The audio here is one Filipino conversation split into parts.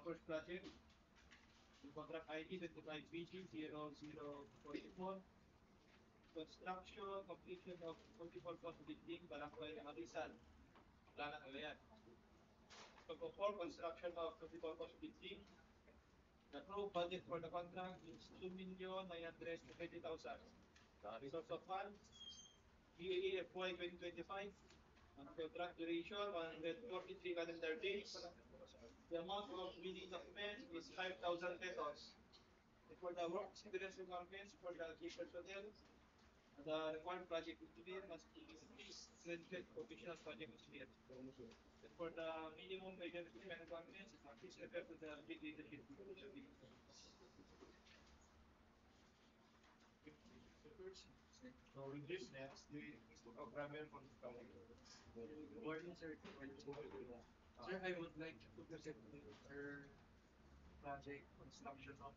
first project, yung contract ID 25BG0044, construction, completion of multiple cost building, Barangay Arisan, Plana Cagayan. Pag-perform construction of multiple cost building, the approved budget for the contract is 2,920,000. Source of funds, GAA FY 2025, contract duration 143 calendar days. The amount of bidding document is 5,000 pesos. For the work experience requirements for the key personnel, the required project engineer must be graduate professional project engineer. And for the minimum identity requirements, please refer to the bid leadership. So with this next, the programmer from the company. Good morning, sir. Sir, I would like to present our project construction of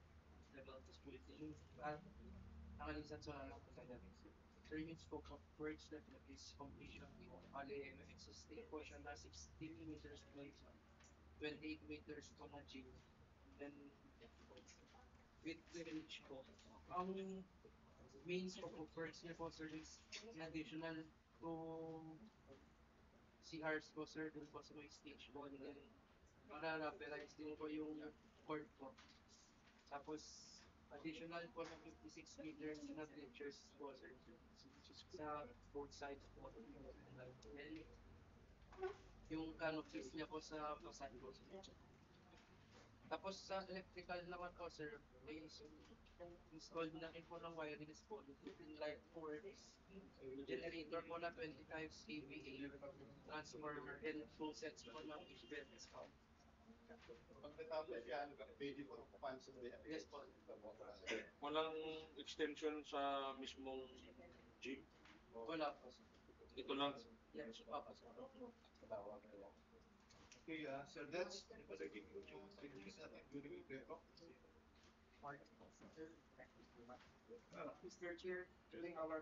level building at Nakalisan sa Pagkagamis. Sir, yung scope of works that is completion bali existing portion na 16 meters wide, 28 meters common, then with the reach po. Ang main scope of works niya po, sir, is in additional to CRs po, sir, dun po sa may stage po, and then para-raperize din po yung court po. Tapos, additional po ng 56 meters na bleachers po, sir, sa both sides po. And yung canopies niya po sa facade po, sir. Tapos sa electrical naman po, sir, is installed na rin po ng wireless po, in light works, generator po na 25 kVA, transformer, and full sets po ng HVAC po. Pag natapos yan, pwede po pupansin na yan. Yes po. Walang extension sa mismong jeep. Wala po, sir. Ito lang. Yes, papa, sir. Okay, sir, that's because I give you three things that I'm doing with the Mr. Chair, during our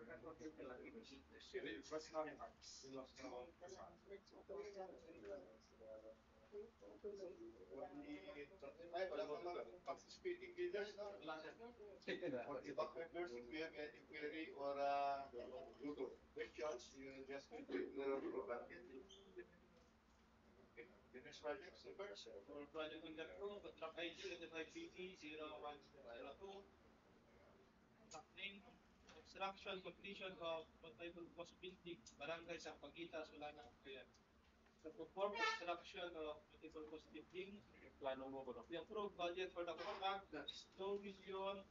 wala pa mga participating leaders, no? Or iba members, if we have any query or questions, you just need to program it. The next project, sir. For project number 2, contract ID 25BG0102. Contract name, construction completion of multiple cost building, Barangay Sampaguita, Solana, Cagayan. To perform construction of multiple cost building, Plano mo ba? the approved budget for the contract is 2,425,000.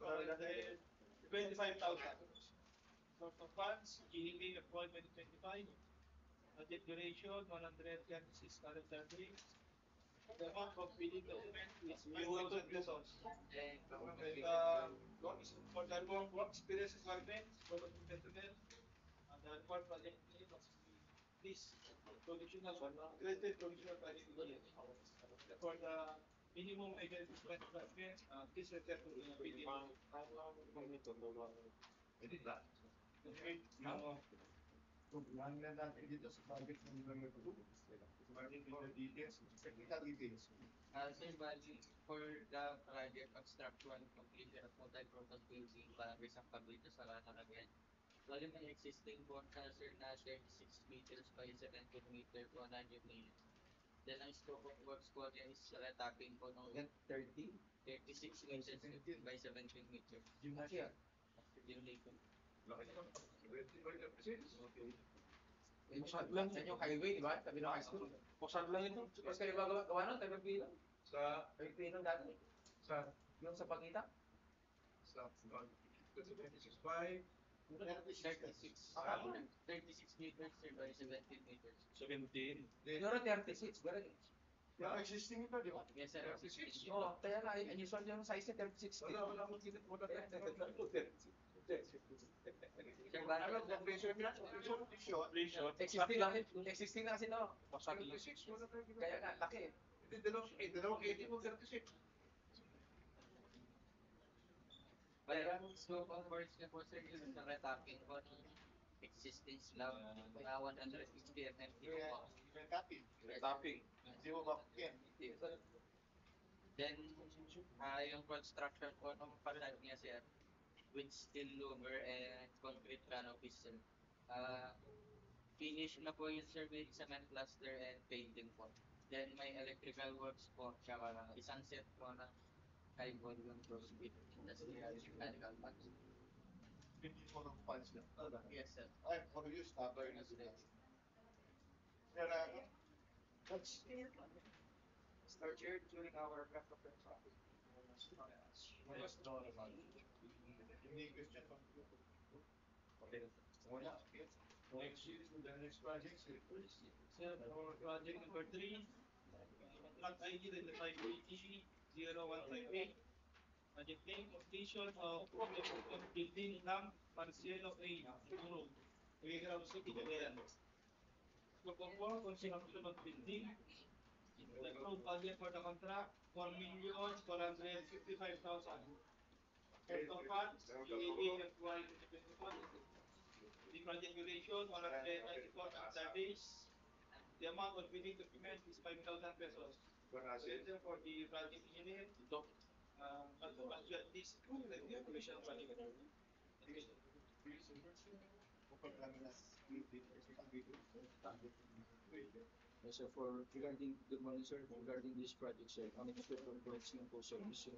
Source of funds, GAA FY 2025. Budget duration 136 calendar days. The amount of bidding document is 5,000 pesos. And for the work experience requirements for the personnel, the required project must be this provisional granted provisional project engineer. For the minimum identity requirements, please refer to the bidding. Lang na natin dito sa project number 2. Marking the details, technical details. Sir, bali, for the project construction completion of multi-purpose building para sa Sampaguita sa Cagayan. Bali, may existing portion, sir, na 36 meters by 17 meters, 100 meters. Then, ang scope of works po niya is retapping po ng 36 meters by 17 meters. Yung siya. Yung label. Pusad lang sa inyo, highway, di ba? Tabi ng high school. Pusad lang ito. Tapos kayo gawa nun, tabi ng Sa Pilipino dati. sa Yung sa Pagita. sa 26.5 36. Ah, 36 meters, sir, by 17 meters. 17. Siguro 36, ganun. yung existing ito, di ba? Yes, sir. 36. Oo, kaya nga, unusual yung size niya 36. Wala akong kinit mo na Sir, bali, ano, completion niya? Completion. Existing na kasi no. Pusad lang. 36, wala tayo Kaya nga, laki. Hindi, dalawang 80 mo, 36. bali, ang scope of works niya po, sir, is na retapping po ng existing slab na 160 mm po. Copy. Tapping. Hindi mo mapakyan. Then, yung construction po ng facade niya, sir, with steel louver and concrete canopy, sir. Ah, finish na po yun, sir, with cement plaster and painting po. Then, may electrical works po, tsaka isang set po ng high volume CrossFit industrial mechanical parts. Hindi mo ng funds na. Yes, sir. Ay, for you, stopper na sila. Pero, that's Start here during our back of the traffic. Yes, no, naman. Hindi question pa. Wala. Next year, the next project, Sir, for project number 3, contract ID 580-0158. Project name, completion of building ng Marcielo A. Siguro, Quezon City, Cagayan. Scope of work, construction of building. Approved budget for the contract, 4,455,000. Total funds, EAA FY 2021. The project duration, 194 days. The amount of bidding document is 5,000 pesos. Sir, for the project engineer, budget list, the commission of project. Yes, sir, good morning, sir. Regarding this project, sir, ang expect of works ng po, sir, is yung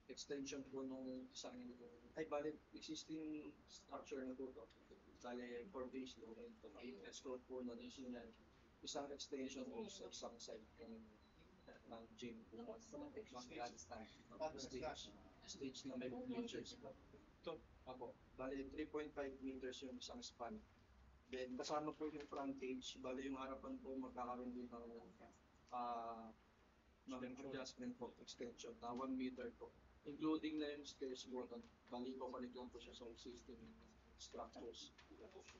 extension po nung isang, existing structure na po to. Bale, 4 days po, and yung escort po nun is yung isang extension po sa isang side ng gym po. Stage na may bleachers po. Ito, ako, bale, 3.5 meters yung isang span. Then, kasama po yung frontage, bali yung harapan po magkakaroon din ng adjustment po, extension, na 1 meter po. Including na yung stairs po, bali po palit lang po siya sa existing structures.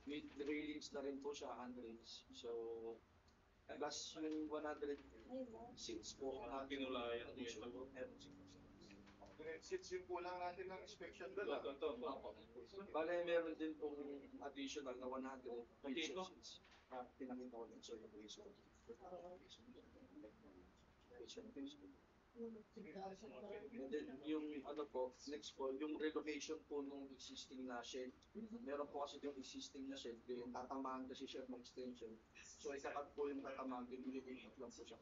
With railings na rin po siya, handrails. So, plus yung 100 seats po, Pinulayan. additional. Since yung kulang natin ng inspection doon. Bale, meron din pong additional na 100 seats. Pinakita ko din, sir, yung reason. And then, yung ano po, next po, yung relocation po nung existing na shed. Meron po kasi yung existing na shed, yung tatamaan kasi siya ng extension. So, ikakat po yung tatamaan, dinilipat lang po siya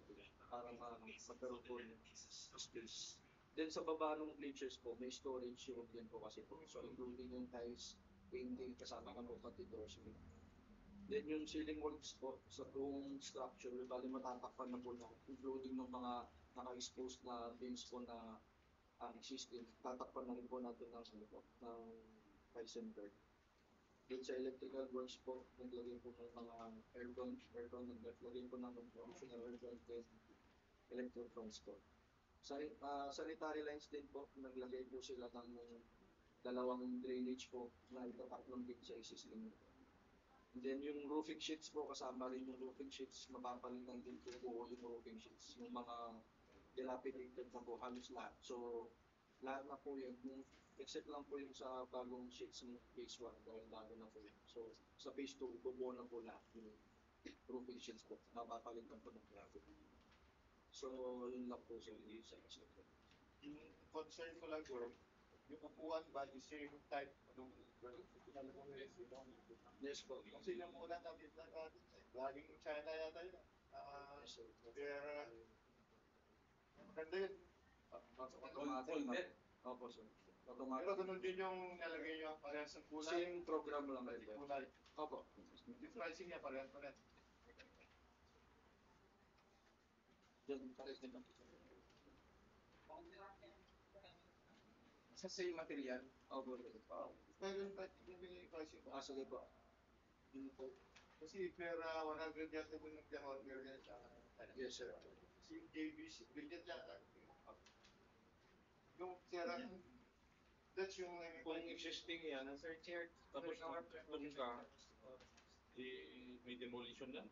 para magkaroon po ng space. Then sa baba ng bleachers po, may storage room din po kasi po. So including yung tiles, painting, kasama ka po pati doors. Then yung ceiling works po sa buong structure, bali matatakpan na po na, including ng mga naka-exposed na beams po na existing. Tatakpan na rin po natin ng Heisenberg. Then sa electrical works po, naglagay po ng mga aircon, naglagay po ng additional aircon and electrofans po. Sanitary lines din po, naglagay po sila ng dalawang drainage po na itataklong din sa existing. And then yung roofing sheets po, kasama rin yung roofing sheets, mapapalitan din po yung roofing sheets. Yung mga dilapidated na po, halos lahat. So, lahat na po yun, except lang po yung sa bagong sheets ng phase 1, dahil bago na po yun. So, sa phase 2, bubuo na po lahat yung roofing sheets po, mapapalitan po ng grabe. So, yun lang po sa Yung concern ko lang bro, yung upuan ba the same type nung yes po. kasi yung una natin laging China yata yun. Pero maganda yun. Automatic. Opo, sir. Pero Automatic. ganun din yung nalagay nyo parehas ng kulay. Same program lang rin. Kulay. Opo. Yung pricing niya parehas. Yan, pares din. Sa same material. Opo. Pero yung pricing ko. Sige po. Yun po. Kasi pera 100 yata kung nag-order yan sa Yes, sir. si JBC, billion yata. Yung sira, that's yung Kung existing yan, Sir Chair, tapos during our kung ka, may demolition yan.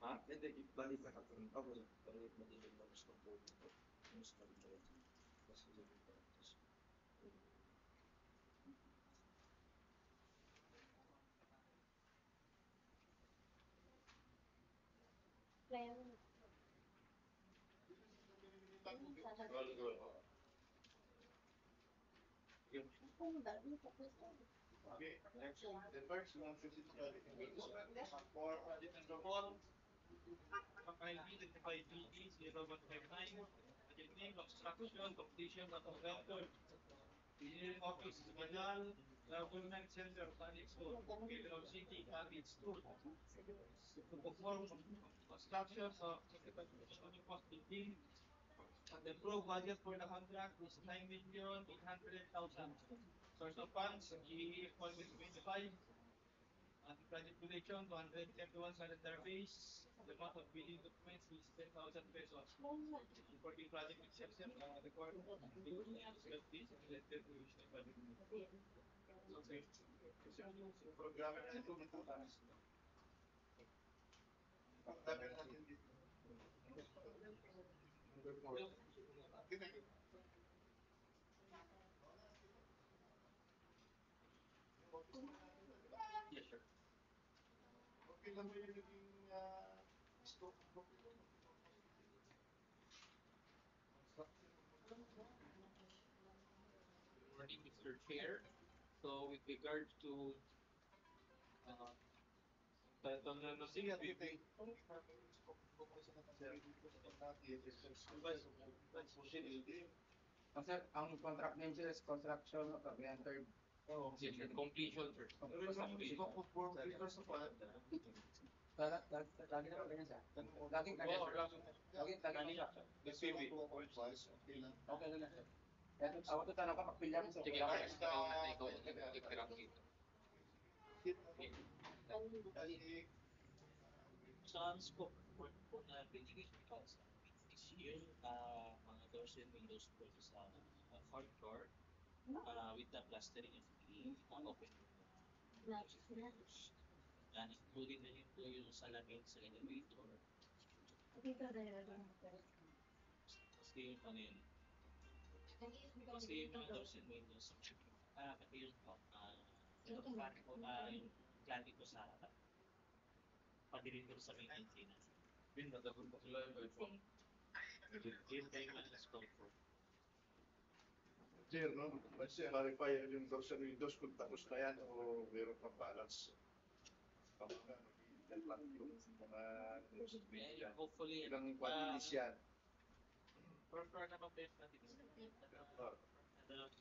Ha? Hindi, balik pa ako. Opo, balik na din yung gusto po. Tag Okay, next. The first one, for Project number 4, FID 25BD 0159, project name, construction, completion of record, engineering office, Manal, government center, Panic Store, Federal City, Panic Store. To perform construction of cost building, and the pro budget for the contract is 9,800,000. Source of funds, GE 25, and project duration 231 calendar days. The amount of billing documents is 10,000 pesos. Supporting project exception, record this related to issue of budget. Okay. programmer natin dito. Programmer natin dito. Yes, sir. Okay lang ba yung naging scope of work nito? Good morning, Mr. Chair. So with regards to Title na ng Sige, at ito yung scope of work kasi natin dito sa Sir, ang contract name sir is construction of the entered yes, sir, completion, sir. Pero yung scope of work, because of what? lagi na ganyan sir. Laging ganyan sir. Laging siya. Okay lang. Okay lang sir. Kaya ako to tanong ka pagpilya mo sir. Sige, Wala next ka. na una na ikaw nagtirang dito. Kasi Sa scope of work po na binigay ko sa is yung mga doors and windows po sa fourth floor with the plastering and the open windows. And including na yun po yung salamin sa elevator. Kasi yung ano yun. Kasi yung mga doors and windows, yun po, yung cladding po sa pag-deliver sa main antenna. Natagot ko sila yung iPhone. Yun kayo yung scope po. Sir, no? Kasi clarify yung doors and windows kung tapos na yan o meron pang balance. Kapag mag-iingat lang yung mga doors and windows yan. Hopefully, Ilang quantities yan. per floor naman po yung quantities.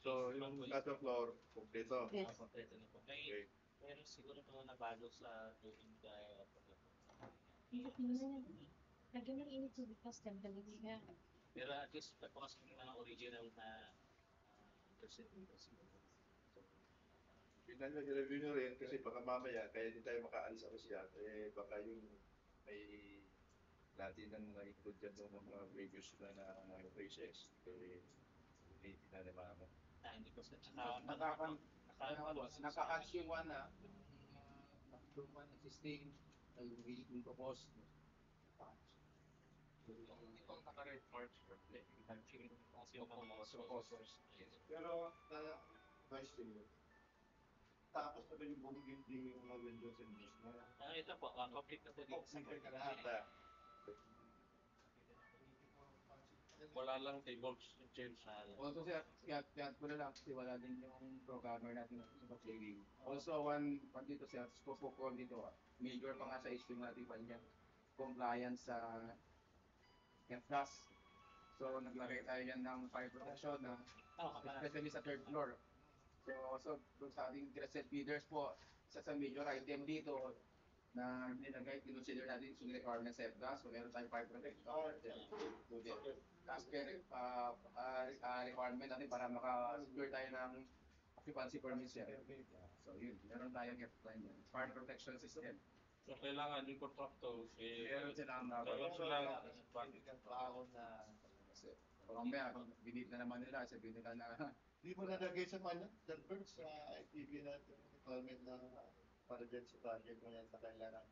So, yung kada floor, kompleto. Kompleto na po. Okay. Meron siguro mga nabago sa building dahil pero at least pagpakas ng mga original na percent. Tingnan nyo, i-review nyo rin kasi baka mamaya, kaya hindi tayo makaalis ako siya, eh baka yung may natin ang na-include dyan ng mga previous na phrases, eh hindi na naman ako. Hindi ko sa Naka-action one na yung one existing yung willing to post. itong naka-report kasi yung mga supporters. Pero, vice chair, tapos na ba yung buong building yung mga windows and doors na? Ito po, complete na po dito sa Complete na lahat, ah. Wala lang tables and chairs. Also sir, kaya ko na lang kasi wala din yung programmer natin sa pag-training. Also one dito sir, scope of work dito, major pa nga sa issue natin pa niya, compliance sa FGAS. So naglagay tayo yan ng fire protection na especially sa third floor. So also doon sa ating interested bidders po, isa sa major item dito na nilagay, consider natin yung requirements sa FGAS. So meron tayong fire protection, requirement natin para maka-secure tayo ng occupancy permit sir. So yun, meron tayong fire protection system. So, kailangan yung contractor, Meron silang meron silang mamaya, kung binit na naman nila, sabihin nila na Hindi mo nalagay sa kanya, Dalbert, sa ITV natin yung requirement na para dyan sa budget mo yan sa kailangan.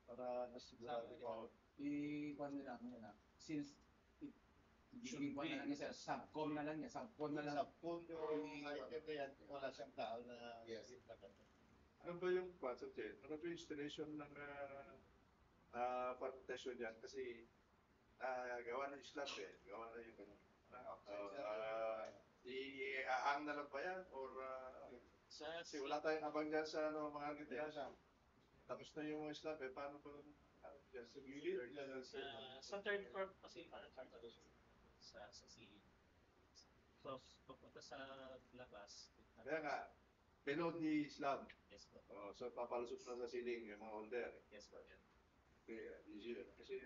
Para nasigurado ko. i-kwan nila, since giving kwan na lang niya, subcom na lang niya, subcom na lang. Subcom yung item na yan, wala siyang tao na Yes. Ano ba yung concept? Ano ba yung installation ng fire protection yan? Kasi gawa ng slab eh. Gawa na yung ano. Iaang na lang ba yan? Or kasi wala tayong abang dyan sa ano, mga arkitekto. Tapos na yung slab eh. Paano ba? Just sa gilid? Sa third floor kasi parang sa ceiling. So, papunta sa labas. Kaya nga, below the slab. Yes po. So papalusot na sa ceiling yung mga holder. Yes po. Kaya easier. Kasi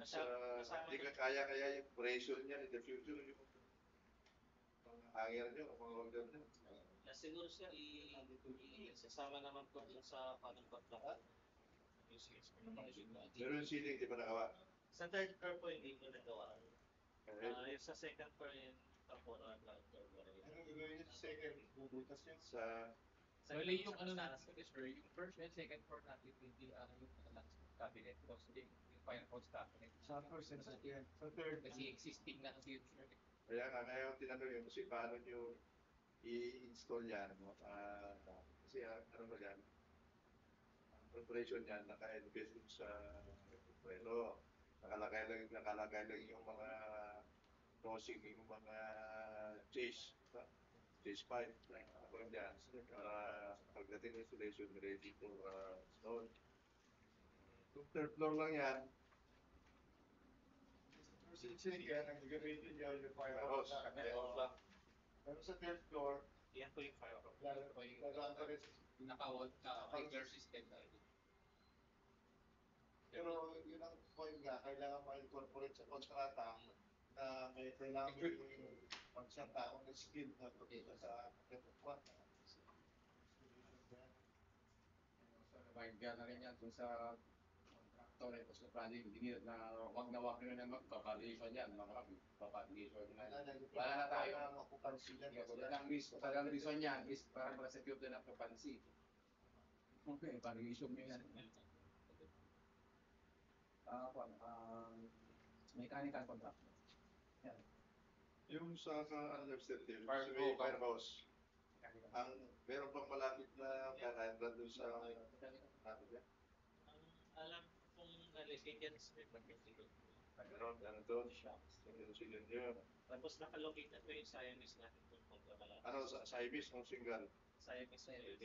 Kasama hindi ka kaya yung pressure niya in the future. Yung mga hanger nyo, mga holder nyo. siguro siya isasama naman po dun sa panang paglakan. Pero yung ceiling, di pa nagawa. Sa third floor po hindi ko nagawa. Okay. Yung sa second floor yung tapos Ano gagawin niya sa second? Bubutas yun sa... Bali yung ano natin sir, yung first and second floor natin hindi yung cabinet box yung firehouse cabinet. Sa first and second. Sa third. Kasi existing na kasi yun sir. Kaya nga, ngayon tinanong yun kasi paano nyo i-install yan. No? Kasi ano ba yan? Ang preparation yan, naka-invest sa pero nakalagay lang yung mga crossing, yung mga chase. Chase pipe. Ako yan. Para pagdating ng installation, ready for install. Kung third floor lang yan, sige, nag-gamitin niya yung firehouse. Pero sa third floor, yan po yung firehouse. lagaan pa rin. Naka-wall, naka-fiber system na yun. Pero yun ang point nga, kailangan ma-incorporate sa kontrata na may kailangan yung pagsang-taong na skill na pagkita sa network. Nabagyan na rin yan dun sa contractor at sa project engineer na wag na magpa-publication yan, magpa-publication na. Wala na tayo. Talagang reason yan is para ma-secure din ang occupancy. Okay, publication mo yan. Mechanical contractor. Yan. Yung sa administrative, sa may firehouse, ang meron pang malapit na kanan doon sa natin yan. Alam kung nalagyan sa Meron, ano doon, yung cylinder. tapos nakalocate na po yung Siamese natin kung pagkakalala. Ano, sa ibis, ng single. Siamese na yun.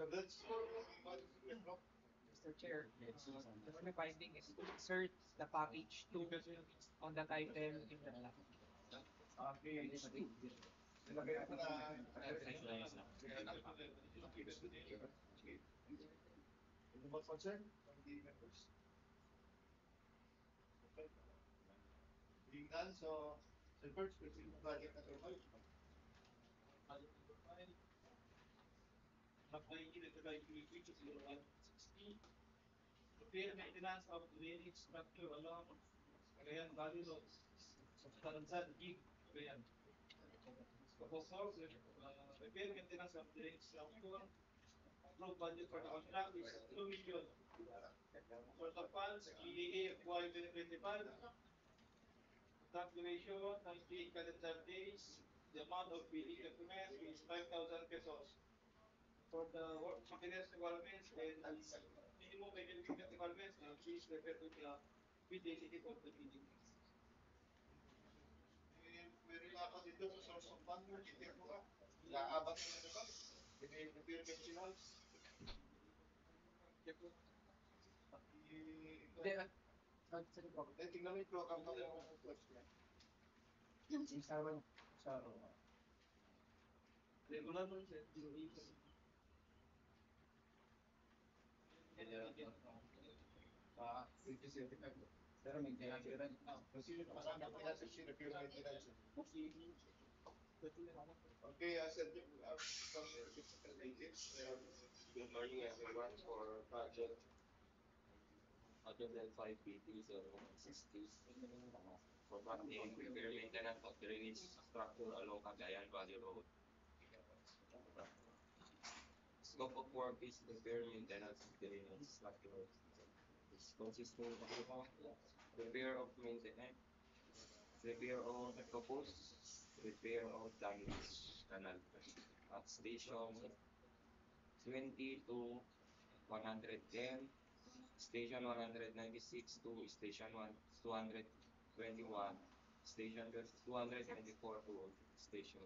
So that's Mr. Chair, the only finding is to insert the package 2 on that item in the Nilagay ko na ano ba concern? Hindi members. Okay. Being done, so first, specific project na tuloy. Repair maintenance of drainage structure along Cagayan Valley Road. Taransan, gig, Cagayan. Repair maintenance of drainage structure. Approved budget for the contract is 2 million. For the funds, EDA FY 2025. Contract duration, 98 calendar days. The amount of building documents is 5,000 pesos. For the work materials requirements and minimum availability requirements, please refer to the PDCT of the building. Meron ako dito sa source of fund, kita ko ka. Naaabot na ito ba? Repair maintenance. Tingnan mo yung program ko. Regular mo siya. Pero maintenance yun rin. Kasama ko yan sa repair maintenance. Okay, Good morning everyone for project 105 BT 0160 for project repair maintenance of drainage structure along Cagayan Valley Road. Scope of work is repair maintenance of drainage structure. It's consisting of repair of maintenance, repair of proposed, repair of damaged canal at station 20 to 110, Station 196 to Station 221, Station 224 to Station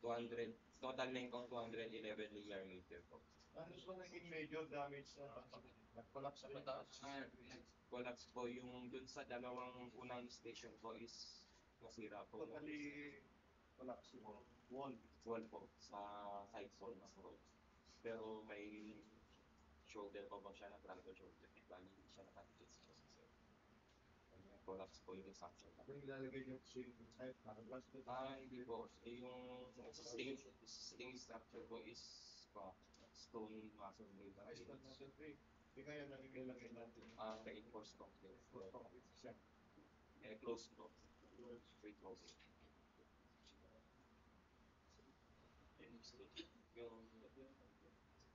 200, total length of 211 linear meter po. Ano ba naging major damage sa collapse sa pataas? Collapse po yung dun sa dalawang unang station po is nasira po. Totally collapse yung wall. Wall po sa side wall na po. Pero may shoulder pa ba siya na triangle shoulder? Bali hindi siya nakadikit sa sir. Collapse po yung section. Kung ilalagay yung swing type, nakablas na Hindi po. Yung existing structure po is stone masonry. ayos na sa tree. Hindi kaya nalagay natin. Reinforced concrete. Siya. Close po. Straight close.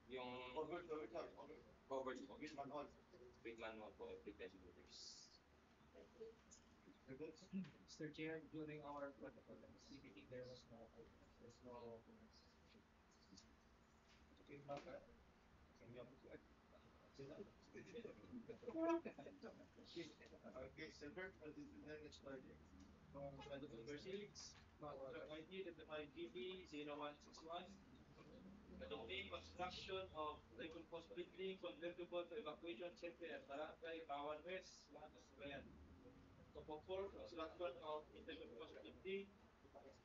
Yung Covered covered po. with manhole. With manual po every 10 meters. Mr. Chair, during our CBT, there's no Okay, Silver, what is the next project? Number 6, ID that the GB 0161. Adopting construction of reinforced building convertible to evacuation center at Barangay Bawan West, Lahat ng Bayan. To perform construction of reinforced building,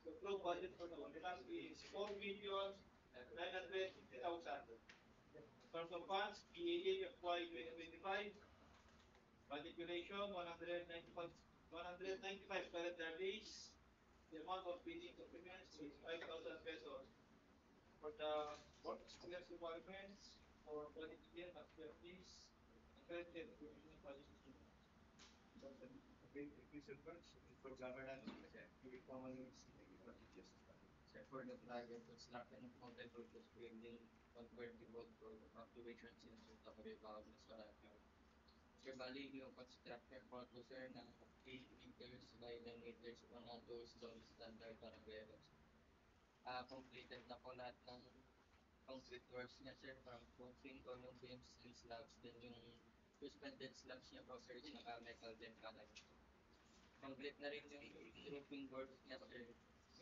the approved budget for the contract is 4,950,000. Source of funds, PAA FY 2025. Budget duration 195 calendar days. The amount of bidding documents is 5,000 pesos. For the work experience requirements for quality care facilities, accredited professional qualification. Okay, Silver, for governance, we formally Sir, for the project construction of multi-purpose building convertible to evacuation center of Ribao, Masarapio. Sir, bali yung construction po po sir ng 8 meters by 10 meters po na to stone standard paragraphs. Completed na po lahat ng concrete works niya sir, from footing, column beams, and slabs. Then yung suspended slabs niya po sir, saka metal din pala. Complete na rin yung roofing works niya sir,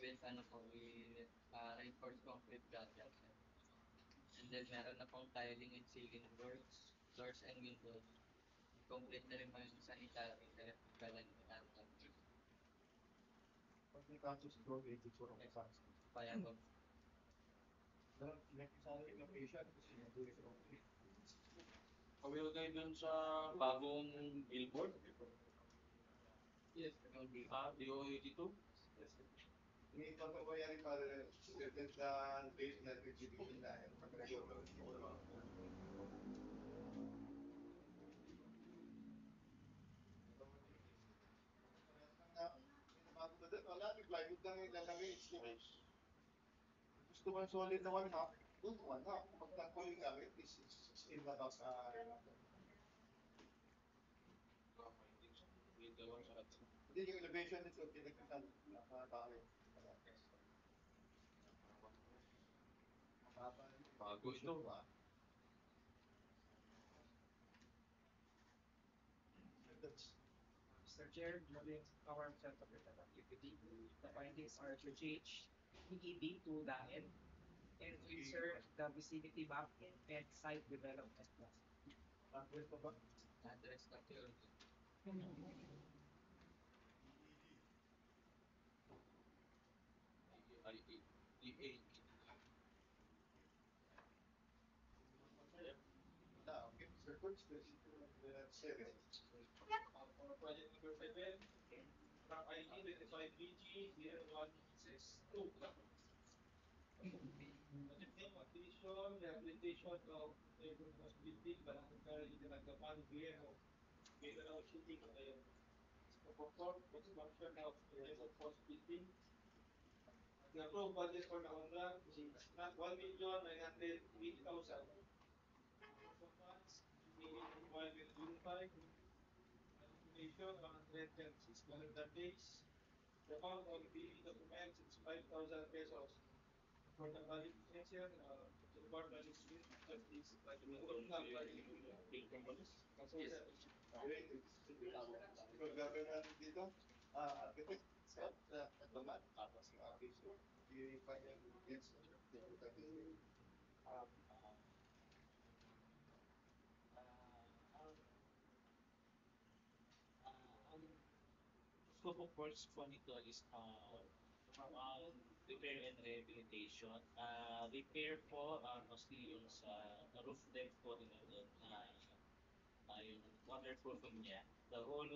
with reinforced concrete guardrail sir. And then meron na pong tiling and ceiling works, doors and windows. Complete na rin po yung sanitary, electrical and mechanical. Pag natapos ito, 84 ang fans. Kaya po. Necessary location kasi nandun ito. Aware kayo dun sa bagong billboard? Yes, DO82? May ito ko yan para student na base na distribution na yan. Bago ba doon? Wala, may plywood lang yung lalagay. Gusto mo yung solid na 1/2? Doon, 1/2. Pagka yung gamit, is still na daw sa... Hindi, yung elevation nito, pinagkakan, nakatawin. Bago ito. Mr. Chair, during our set of activity, the findings are to change EEB to DAEN and to insert the vicinity map and site development plan. Address pa ba? address na po yun. EA. Okay, Mr. Coach, share it. For project number 7, from ID 25BG 0162. Adopting completion, rehabilitation of reinforced building, Barangay Dinagapan, Viejo, Mindanao City, Cagayan. To perform construction of reinforced building. The approved budget for the contract is 1,980,000. So funds, FY 2025. Calculation 136 calendar days. The amount of billing documents is 5,000 pesos. For the qualification, the board management at least like the number Ikaw gagawin natin dito? Architect? Laman? Okay, so, i-find yung details. Ang scope of works po nito is repair and rehabilitation. Repair po mostly yung sa roof deck po nila yung waterproofing niya. The whole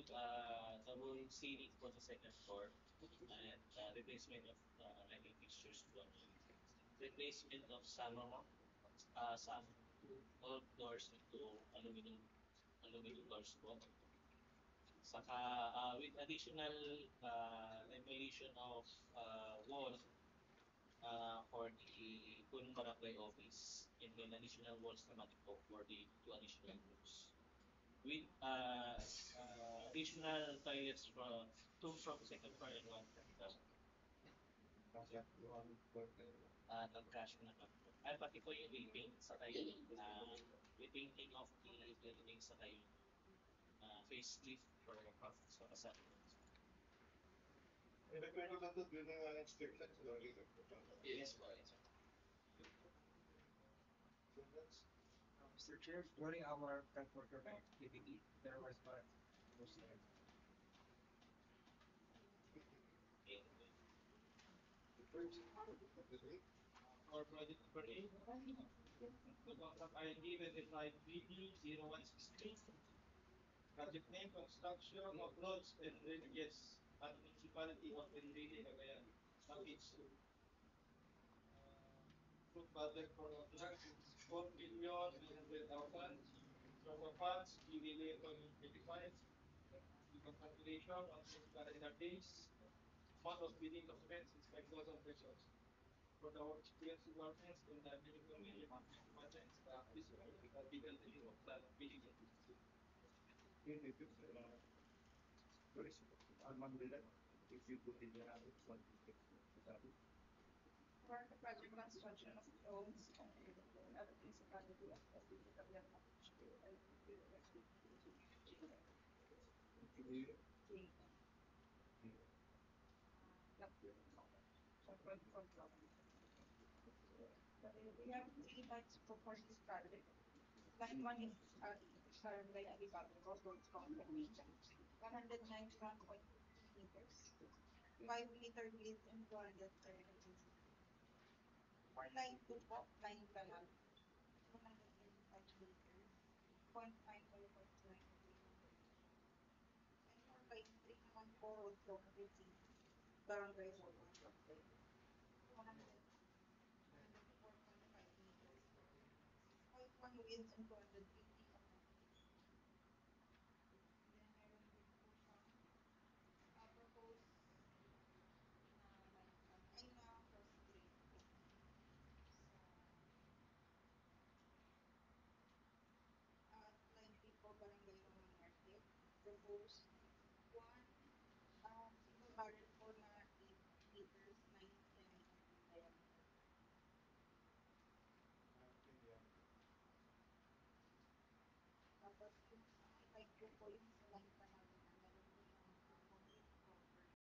ceiling po sa second floor and replacement of lighting fixtures po. Replacement of some old doors into aluminum doors po. Saka with additional demolition of wall for the Punong Barangay office and then additional walls naman po for the two additional rooms. With additional toilets from two from second floor and one from the nag-crash na lang po. Ay, pati po yung repaint sa kayo, repainting of the building sa kayo, facelift for sa kasal. Eh, nagpwede ba ito doon ng inspection? Yes po, yes. Mr. Chair, during our transporter activity, there was one most for project number 8. The contract ID will be like BD0163. Project name, construction of roads and drainages at municipality of Enrile, Cagayan. Package 2. Group budget for contract is 4,900,000. Source of funds, BD 2025. The calculation of this calendar days. Amount of bidding documents is 5,000 pesos. For the work experience departments in the bidding committee, departments, this will be the legal name of the bidding. If you put in the habit, For the project construction of roads and other municipality of the city of we have 3 lines for this project. Line 1 is started by Alibaba Roads Company, 191.2 meters, 5 meter width and 270 meters. For line 2 po, line Canal, 235 meters, 0.9 by 0.9 meters. And for line 3 naman po, Road Company City, Barangay Hall, 104.5 meters, 6.1 width and 250 long. Then meron din po siyang proposed na line ay na cross drain po sa line 3 po Barangay Roma Norte, proposed